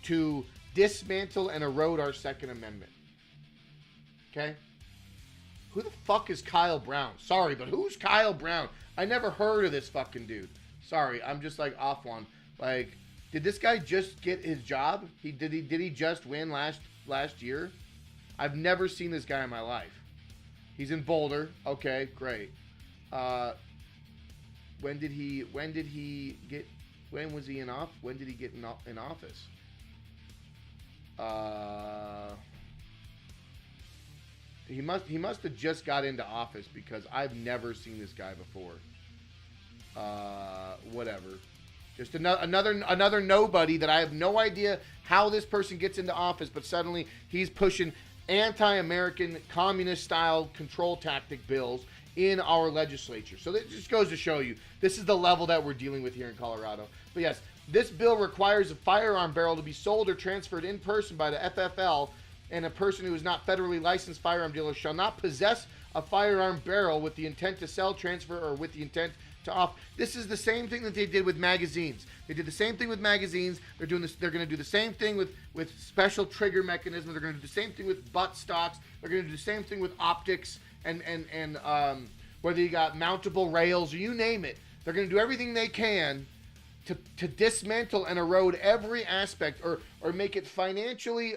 to dismantle and erode our Second Amendment. Okay? Who the fuck is Kyle Brown? Sorry, but who's Kyle Brown? I never heard of this fucking dude. Sorry, I'm just like off one. Like, did this guy just get his job? Did he just win last year? I've never seen this guy in my life. He's in Boulder. Okay, great. When did he get in office? He must have just got into office, because I've never seen this guy before. Whatever. Just another nobody that I have no idea how this person gets into office, but suddenly he's pushing anti-American communist-style control tactic bills in our legislature. So that just goes to show you, this is the level that we're dealing with here in Colorado. But yes, this bill requires a firearm barrel to be sold or transferred in person by the FFL, and a person who is not federally licensed firearm dealer shall not possess a firearm barrel with the intent to sell, transfer, or with the intent to off. This is the same thing that they did with magazines. They did the same thing with magazines. They're doing this. They're going to do the same thing with special trigger mechanisms. They're going to do the same thing with butt stocks. They're going to do the same thing with optics and whether you got mountable rails or you name it. They're going to do everything they can to dismantle and erode every aspect, or make it financially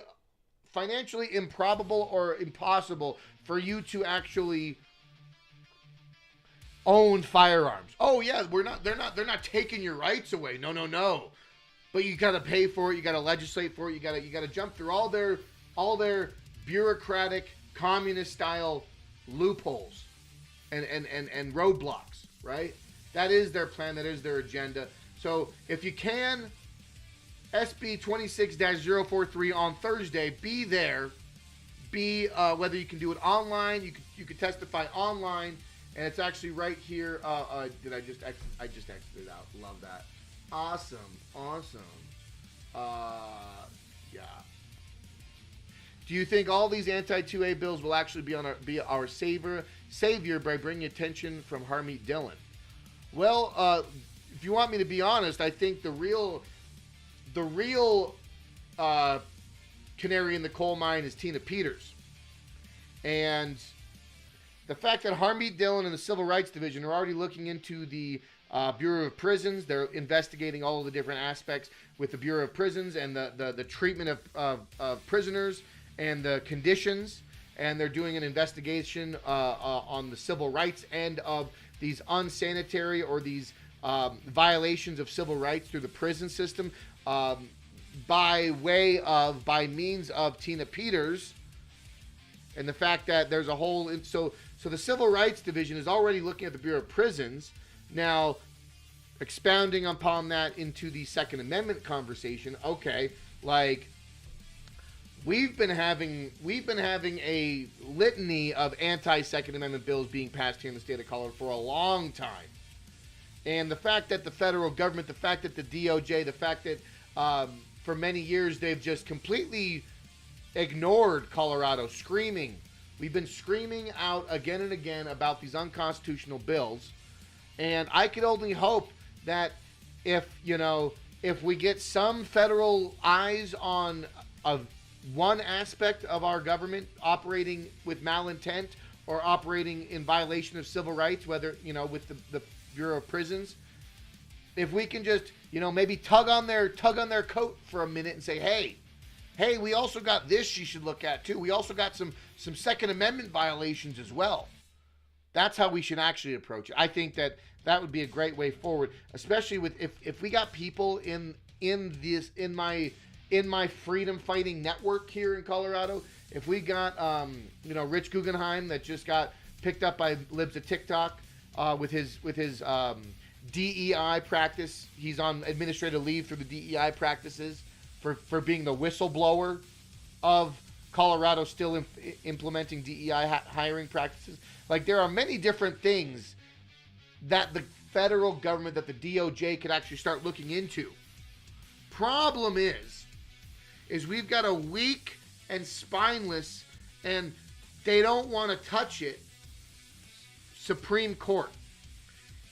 improbable or impossible for you to actually own firearms. Oh yeah, they're not taking your rights away. No. But you got to pay for it, you got to legislate for it, you got to jump through all their bureaucratic communist style loopholes and roadblocks, right? That is their plan, that is their agenda. So if you can, SB 26-043 on Thursday, be there. Whether you can do it online, you can testify online, and it's actually right here. I just exited it out. Love that. Awesome. Yeah. Do you think all these anti-2A bills will actually be our savior by bringing attention from Harmeet Dillon? Well, if you want me to be honest, I think the real canary in the coal mine is Tina Peters. And the fact that Harmeet Dillon and the Civil Rights Division are already looking into the Bureau of Prisons. They're investigating all of the different aspects with the Bureau of Prisons and the treatment of prisoners and the conditions. And they're doing an investigation on the civil rights end of these unsanitary or these violations of civil rights through the prison system by means of Tina Peters. And the fact that there's a whole... So the Civil Rights Division is already looking at the Bureau of Prisons. Now, expounding upon that into the Second Amendment conversation, okay, like... We've been having a litany of anti-Second Amendment bills being passed here in the state of Colorado for a long time. And the fact that the federal government, the fact that the DOJ, the fact that for many years they've just completely ignored Colorado, screaming. We've been screaming out again and again about these unconstitutional bills. And I could only hope that if we get some federal eyes on one aspect of our government operating with malintent or operating in violation of civil rights, whether, with the Bureau of Prisons, if we can just, maybe tug on their coat for a minute and say, hey, we also got this you should look at too. We also got some Second Amendment violations as well. That's how we should actually approach it. I think that would be a great way forward, especially with if we got people in my freedom fighting network here in Colorado. If we got Rich Guggenheim that just got picked up by Libs of TikTok with his DEI practice. He's on administrative leave through the DEI practices for being the whistleblower of Colorado still implementing DEI hiring practices. Like, there are many different things that the federal government, that the DOJ could actually start looking into. Problem is we've got a weak and spineless, and they don't want to touch it, Supreme Court.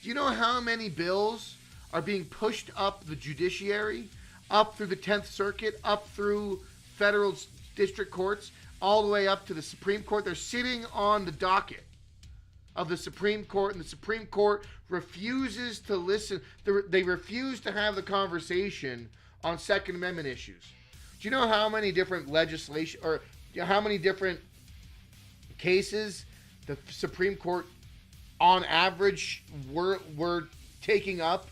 Do you know how many bills are being pushed up the judiciary up through the 10th Circuit, up through federal district courts, all the way up to the Supreme Court. They're sitting on the docket of the Supreme Court, and the Supreme Court refuses to listen. They refuse to have the conversation on Second Amendment issues. Do you know how many different legislation, or how many different cases the Supreme Court on average were taking up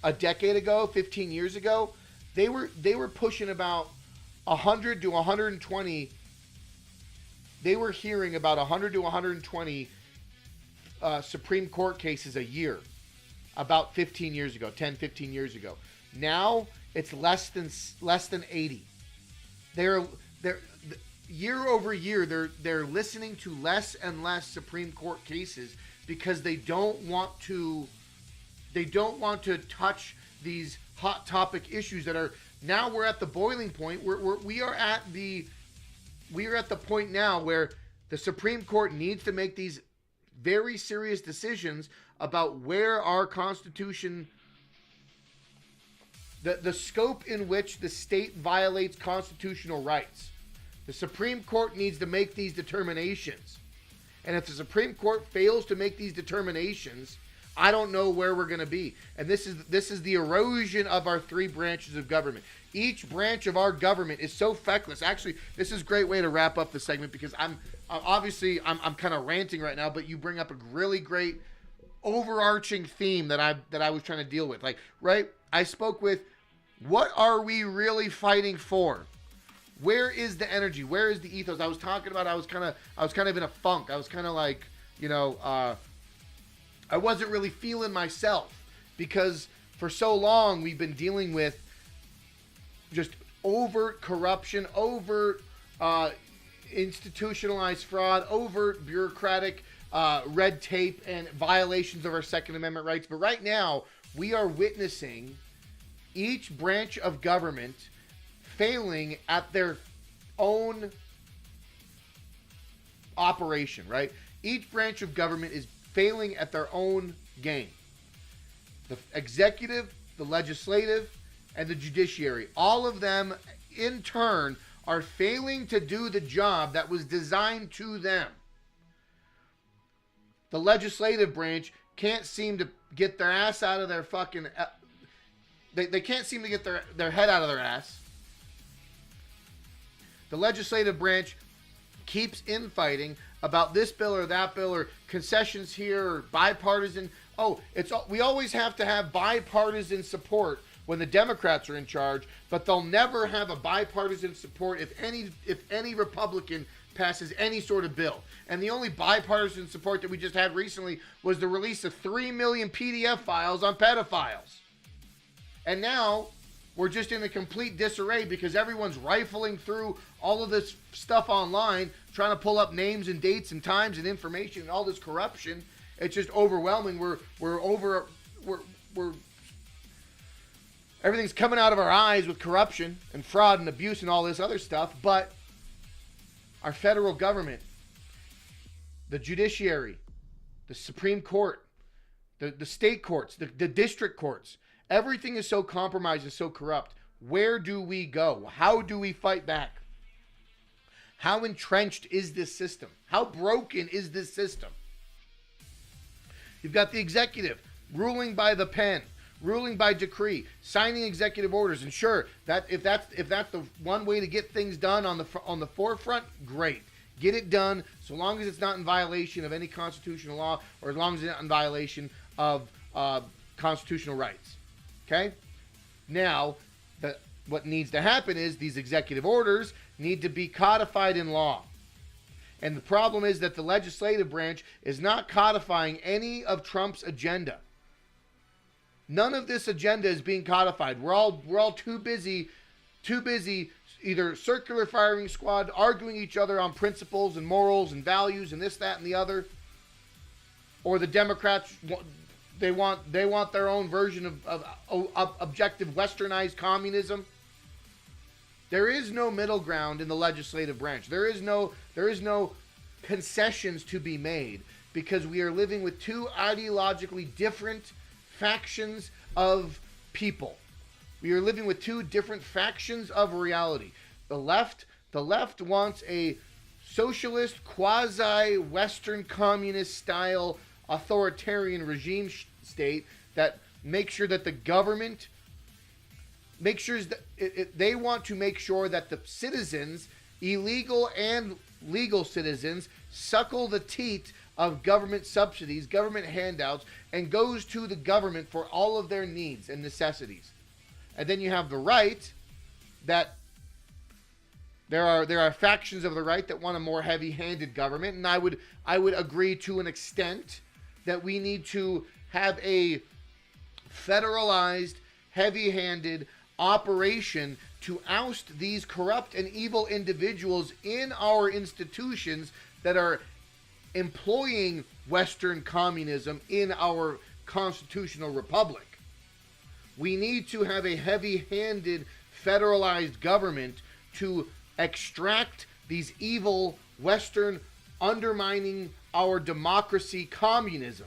a decade ago, 15 years ago? They were pushing about 100 to 120. They were hearing about 100 to 120 Supreme Court cases a year about 15 years ago, 10, 15 years ago. Now it's less than 80. They're year over year they're listening to less and less Supreme Court cases because they don't want to touch these hot topic issues that are now. We're at the boiling point. We are at the point now where the Supreme Court needs to make these very serious decisions about where our Constitution, the scope in which the state violates constitutional rights. The Supreme Court needs to make these determinations. And if the Supreme Court fails to make these determinations, I don't know where we're going to be. And this is the erosion of our three branches of government. Each branch of our government is so feckless. Actually, this is a great way to wrap up the segment because I'm kind of ranting right now, but you bring up a really great overarching theme that I was trying to deal with. Like, right? I spoke with, what are we really fighting for? Where is the energy? Where is the ethos? I was talking about I was kind of in a funk. I was kind of like, I wasn't really feeling myself because for so long we've been dealing with just overt corruption, overt institutionalized fraud, overt bureaucratic red tape and violations of our Second Amendment rights. But right now we are witnessing each branch of government failing at their own operation, right? Each branch of government is failing at their own game. The executive, the legislative, and the judiciary, all of them in turn are failing to do the job that was designed to them. The legislative branch can't seem to get their ass out of their fucking... They can't seem to get their head out of their ass. The legislative branch keeps infighting about this bill or that bill or concessions here or bipartisan. We always have to have bipartisan support when the Democrats are in charge, but they'll never have a bipartisan support if any Republican passes any sort of bill. And the only bipartisan support that we just had recently was the release of 3 million PDF files on pedophiles. And now we're just in a complete disarray because everyone's rifling through all of this stuff online, trying to pull up names and dates and times and information and all this corruption. It's just overwhelming. We're everything's coming out of our eyes with corruption and fraud and abuse and all this other stuff. But our federal government, the judiciary, the Supreme Court, the state courts, the district courts, everything is so compromised and so corrupt. Where do we go? How do we fight back? How entrenched is this system? How broken is this system? You've got the executive ruling by the pen, ruling by decree, signing executive orders. And sure, that if that's the one way to get things done on the forefront, great. Get it done so long as it's not in violation of any constitutional law or as long as it's not in violation of constitutional rights. Okay? Now, what needs to happen is these executive orders need to be codified in law. And the problem is that the legislative branch is not codifying any of Trump's agenda. None of this agenda is being codified. We're all too busy either circular firing squad, arguing each other on principles and morals and values and this, that, and the other. Or the Democrats, they want their own version of objective westernized communism. There is no middle ground in the legislative branch. There is no concessions to be made because we are living with two ideologically different factions of people. We are living with two different factions of reality. The left wants a socialist, quasi-Western communist style authoritarian regime state that makes sure that the government makes sure that they want to make sure that the citizens, illegal and legal citizens, suckle the teat of government subsidies, government handouts, and goes to the government for all of their needs and necessities. And then you have the right that there are factions of the right that want a more heavy-handed government, and I would agree to an extent that we need to have a federalized, heavy-handed operation to oust these corrupt and evil individuals in our institutions that are employing Western communism in our constitutional republic. We need to have a heavy-handed, federalized government to extract these evil Western undermining our democracy communism.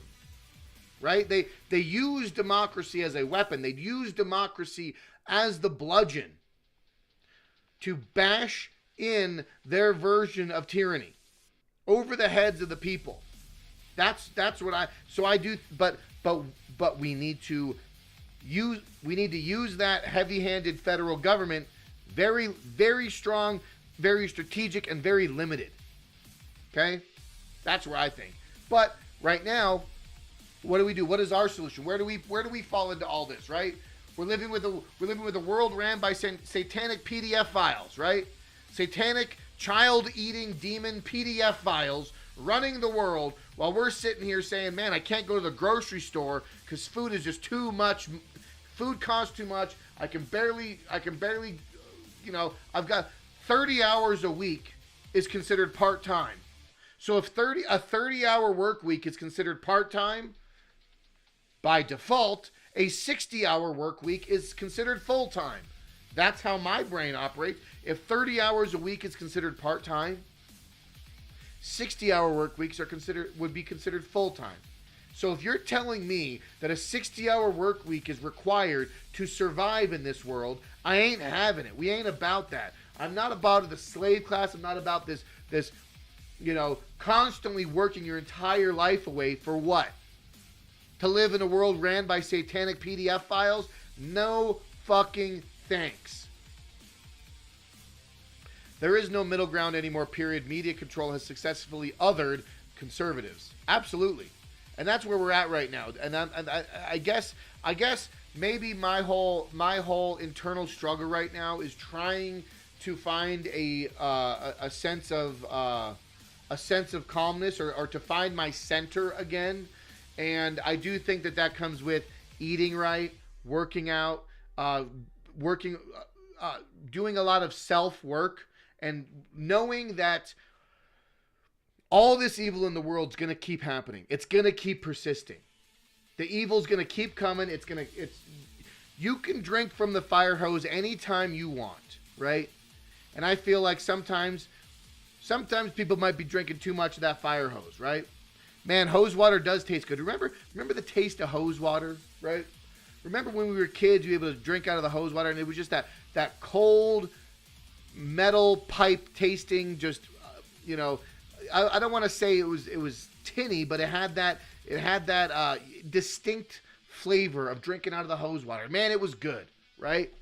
Right? They use democracy as a weapon. They use democracy as the bludgeon to bash in their version of tyranny over the heads of the people. That's what I do. But we need to use that heavy-handed federal government very, very strong, very strategic, and very limited. Okay, that's where I think. But right now, what do we do? What is our solution? Where do we fall into all this? Right? We're living with a world ran by satanic PDF files, right? Satanic child-eating demon PDF files running the world, while we're sitting here saying, "Man, I can't go to the grocery store because food is just too much. Food costs too much. I can barely, I've got 30 hours a week is considered part-time. So if a 30-hour work week is considered part-time, by default, a 60-hour work week is considered full-time. That's how my brain operates. If 30 hours a week is considered part-time, 60-hour work weeks would be considered full-time. So if you're telling me that a 60-hour work week is required to survive in this world, I ain't having it. We ain't about that. I'm not about the slave class. I'm not about this, constantly working your entire life away for what? To live in a world ran by satanic PDF files? No fucking thanks. There is no middle ground anymore, period. Media control has successfully othered conservatives. Absolutely. And that's where we're at right now. And I guess maybe my whole internal struggle right now is trying to find a sense of calmness or to find my center again. And I do think that comes with eating right, working out, doing a lot of self-work, and knowing that all this evil in the world is going to keep happening. It's going to keep persisting. The evil's going to keep coming. You can drink from the fire hose anytime you want, right? And I feel like sometimes people might be drinking too much of that fire hose, right? Man, hose water does taste good. Remember the taste of hose water, right? Remember when we were kids, we were able to drink out of the hose water, and it was just that cold metal pipe tasting, just I don't want to say it was tinny, but it had that distinct flavor of drinking out of the hose water. Man, it was good, right?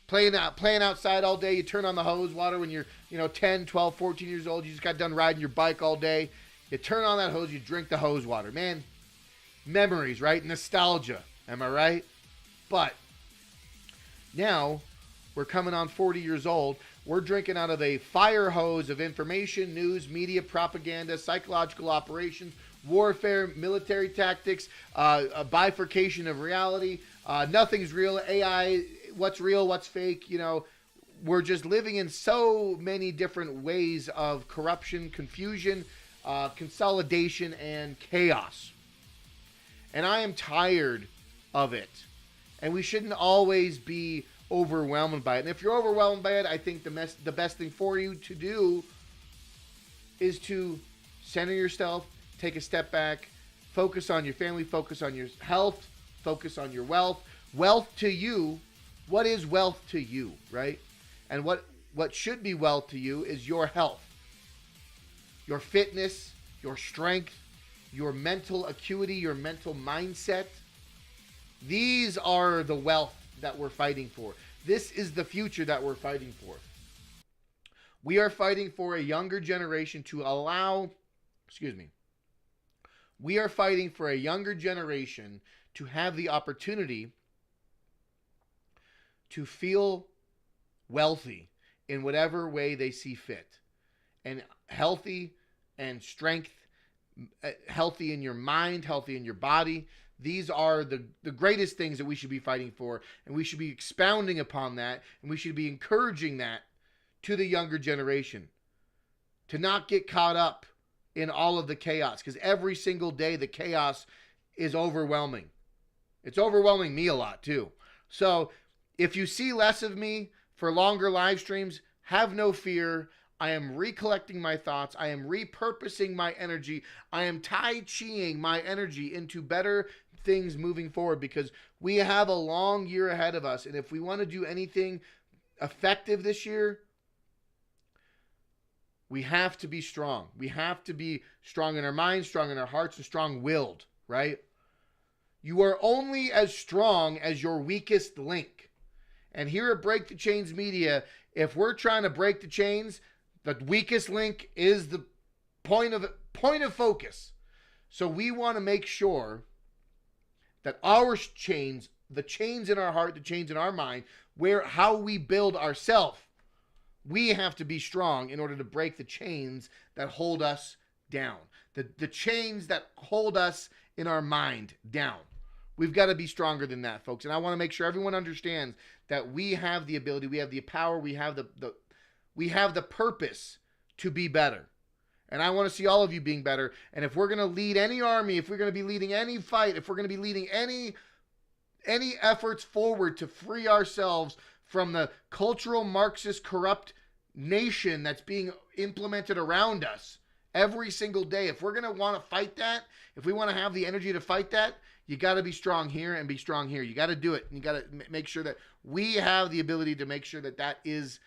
Playing outside all day, you turn on the hose water when you're 10, 12, 14 years old. You just got done riding your bike all day. You turn on that hose, you drink the hose water. Man, memories, right? Nostalgia, am I right? But now we're coming on 40 years old. We're drinking out of a fire hose of information, news, media, propaganda, psychological operations, warfare, military tactics, a bifurcation of reality. Nothing's real. AI, what's real, what's fake. We're just living in so many different ways of corruption, confusion, consolidation, and chaos. And I am tired of it. And we shouldn't always be overwhelmed by it. And if you're overwhelmed by it, I think the best thing for you to do is to center yourself, take a step back, focus on your family, focus on your health, focus on your wealth. Wealth to you what is wealth to you, right? And what should be wealth to you is your health, your fitness, your strength, your mental acuity, your mental mindset. These are the wealth that we're fighting for. This is the future that we're fighting for. We are fighting for a younger generation to allow, we are fighting for a younger generation to have the opportunity to feel wealthy in whatever way they see fit, and healthy and strength, healthy in your mind, healthy in your body. These are the greatest things that we should be fighting for, and we should be expounding upon that, and we should be encouraging that to the younger generation, to not get caught up in all of the chaos, because every single day the chaos is overwhelming. It's overwhelming me a lot too. So if you see less of me for longer live streams, have no fear. I am recollecting my thoughts. I am repurposing my energy. I am Tai Chiing my energy into better things moving forward, because we have a long year ahead of us. And if we want to do anything effective this year, we have to be strong. We have to be strong in our minds, strong in our hearts, and strong-willed, right? You are only as strong as your weakest link. And here at Break the Chains Media, if we're trying to break the chains, the weakest link is the point of focus. So we want to make sure that our chains, the chains in our heart, the chains in our mind, how we build ourselves, we have to be strong in order to break the chains that hold us down. The chains that hold us in our mind down. We've got to be stronger than that, folks. And I want to make sure everyone understands that we have the ability, we have the power, we have the purpose to be better. And I want to see all of you being better. And if we're going to lead any army, if we're going to be leading any fight, if we're going to be leading any efforts forward to free ourselves from the cultural Marxist corrupt nation that's being implemented around us every single day, if we're going to want to fight that, if we want to have the energy to fight that, you got to be strong here and be strong here. You got to do it. And you got to make sure that we have the ability to make sure that that is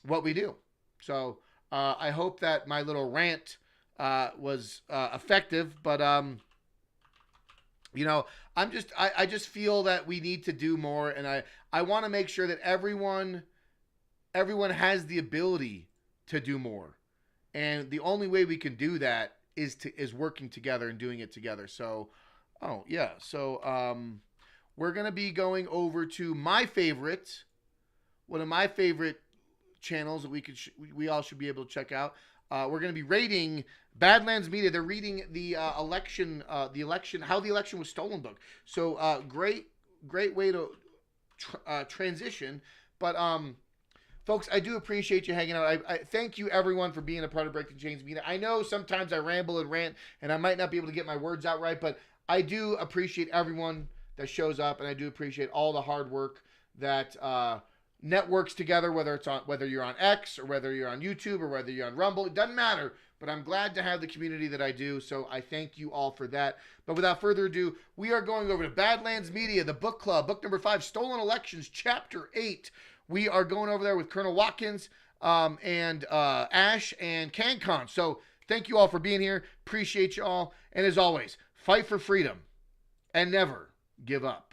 what we do. So I hope that my little rant was effective, but I just feel that we need to do more, and I want to make sure that everyone has the ability to do more, and the only way we can do that is working together and doing it together. So, we're gonna be going over to one of my favorite channels that we all should be able to check out. We're going to be rating Badlands Media. They're reading the election, how the election was stolen book. So great way to transition. But folks, I do appreciate you hanging out. I thank you everyone for being a part of Break the Chains Media. I know sometimes I ramble and rant, and I might not be able to get my words out right, but I do appreciate everyone that shows up, and I do appreciate all the hard work that networks together, whether you're on X or whether you're on YouTube or whether you're on Rumble. It doesn't matter, but I'm glad to have the community that I do, so I thank you all for that. But without further ado, we are going over to Badlands Media, the book club, book number 5, Stolen Elections, Chapter 8. We are going over there with Colonel Watkins and Ash and CanCon. So thank you all for being here. Appreciate you all. And as always, fight for freedom and never give up.